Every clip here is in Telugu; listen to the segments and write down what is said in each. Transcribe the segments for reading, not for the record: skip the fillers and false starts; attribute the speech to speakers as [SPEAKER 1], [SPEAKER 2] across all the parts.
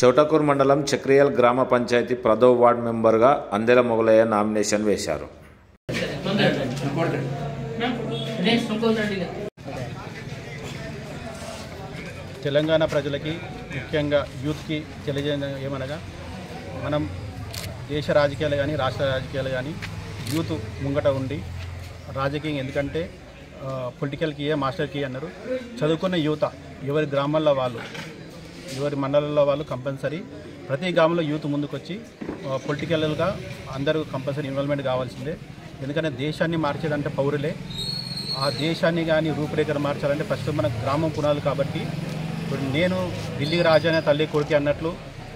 [SPEAKER 1] చౌటకూర్ మండలం చక్రియల్ గ్రామ పంచాయతీ 10వ వార్డు మెంబర్గా అందెల మొగలయ్య నామినేషన్ వేశారు.
[SPEAKER 2] తెలంగాణ ప్రజలకి ముఖ్యంగా యూత్కి తెలియజేయడం ఏమనగా, మనం దేశ రాజకీయాలు కానీ రాష్ట్ర రాజకీయాలు కానీ యూత్ ముంగట ఉండి రాజకీయం, ఎందుకంటే పొలిటికల్కి మాస్టర్కి అన్నారు. చదువుకున్న యువత ఎవరి గ్రామాల్లో వాళ్ళు, ఎవరి మండలంలో వాళ్ళు కంపల్సరీ ప్రతి గ్రామంలో యూత్ ముందుకొచ్చి పొలిటికల్గా అందరూ కంపల్సరీ ఇన్వాల్వ్మెంట్ కావాల్సిందే. ఎందుకంటే దేశాన్ని మార్చేదంటే పౌరులే. ఆ దేశాన్ని కానీ రూపురేఖలు మార్చాలంటే ఫస్ట్ మన గ్రామం పునాదులు. కాబట్టి ఇప్పుడు నేను ఢిల్లీ రాజానే తల్లి కొడుకు అన్నట్లు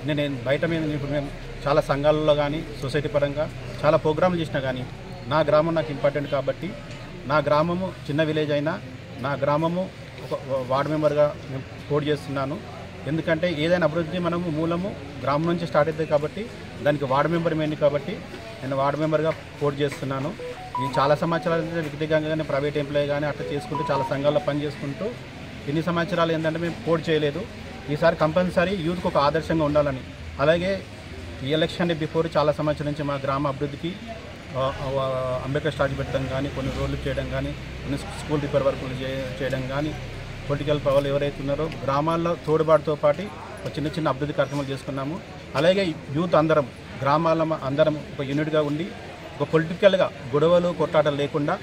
[SPEAKER 2] నేను బయట మీద ఇప్పుడు మేము చాలా సంఘాలలో కానీ సొసైటీ పరంగా చాలా ప్రోగ్రాంలు చేసినా కానీ నా గ్రామం నాకు ఇంపార్టెంట్. కాబట్టి నా గ్రామము చిన్న విలేజ్ అయినా నా గ్రామము ఒక వార్డు మెంబర్గా నేను పోటీ చేస్తున్నాను. ఎందుకంటే ఏదైనా అభివృద్ధి మనము మూలము గ్రామం నుంచి స్టార్ట్ అవుతుంది. కాబట్టి దానికి వార్డు మెంబర్ మెయిన్. కాబట్టి నేను వార్డు మెంబర్గా పోటీ చేస్తున్నాను. నేను చాలా సంవత్సరాలు వ్యక్తిగతంగా కానీ ప్రైవేట్ ఎంప్లాయీ కానీ అట్లా చేసుకుంటూ చాలా సంఘాల్లో పని చేసుకుంటూ ఎన్ని సంవత్సరాలు ఏంటంటే మేము పోటీ చేయలేదు. ఈసారి కంపల్సరీ యూత్కి ఒక ఆదర్శంగా ఉండాలని. అలాగే ఈ ఎలక్షన్ బిఫోర్ చాలా సంవత్సరాల నుంచి మా గ్రామ అభివృద్ధికి అంబేద్కర్ స్టాచ్యూ పెట్టడం కానీ, కొన్ని రోడ్లు చేయడం కానీ, కొన్ని స్కూల్ రిపేర్ వర్కులు చేయడం కానీ, పొలిటికల్ పవర్లు ఎవరైతే ఉన్నారో గ్రామాల్లో తోడుబాటుతో పాటు చిన్న చిన్న అభివృద్ధి కార్యక్రమాలు చేసుకున్నాము. అలాగే యూత్ అందరం గ్రామాల అందరం ఒక యూనిట్గా ఉండి ఒక పొలిటికల్గా గొడవలు కొట్టాటలు లేకుండా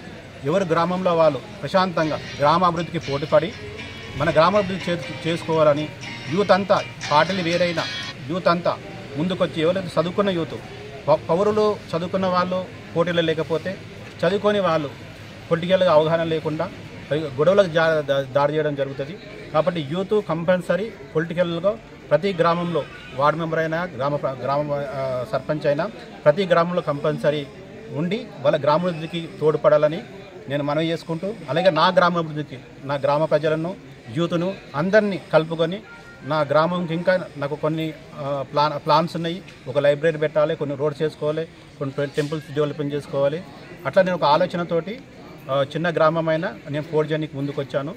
[SPEAKER 2] ఎవరు గ్రామంలో వాళ్ళు ప్రశాంతంగా గ్రామ అభివృద్ధికి పోటీపడి మన గ్రామాభివృద్ధి చేసుకోవాలని యూత్ అంతా, పార్టీలు వేరైన యూత్ అంతా ముందుకొచ్చి, ఎవరైతే చదువుకున్న యూత్ పౌరులు చదువుకున్న వాళ్ళు పోటీలు లేకపోతే చదువుకొని వాళ్ళు పొలిటికల్గా అవగాహన లేకుండా గొడవలకు దాడి చేయడం జరుగుతుంది. కాబట్టి యూత్ కంపల్సరీ పొలిటికల్గా ప్రతి గ్రామంలో వార్డు మెంబర్ అయినా గ్రామ సర్పంచ్ అయినా ప్రతి గ్రామంలో కంపల్సరీ ఉండి వాళ్ళ గ్రామాభివృద్ధికి తోడ్పడాలని నేను మనవి చేసుకుంటూ, అలాగే నా గ్రామాభివృద్ధికి నా గ్రామ ప్రజలను యూత్ను అందరినీ కలుపుకొని నా గ్రామంకి ఇంకా నాకు కొన్ని ప్లాన్స్ ఉన్నాయి. ఒక లైబ్రరీ పెట్టాలి, కొన్ని రోడ్స్ చేసుకోవాలి, కొన్ని టెంపుల్స్ డెవలప్మెంట్ చేసుకోవాలి. అట్లా నేను ఒక ఆలోచనతోటి చిన్న గ్రామమైనా నేను పోటీ చేయడానికి ముందుకు వచ్చాను.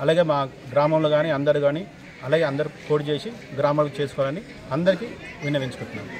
[SPEAKER 2] అలాగే మా గ్రామంలో కానీ అందరూ కానీ అలాగే అందరూ పోటీ చేసి గ్రామాలకు చేసుకోవాలని అందరికీ విన్నవించుకుంటున్నాను.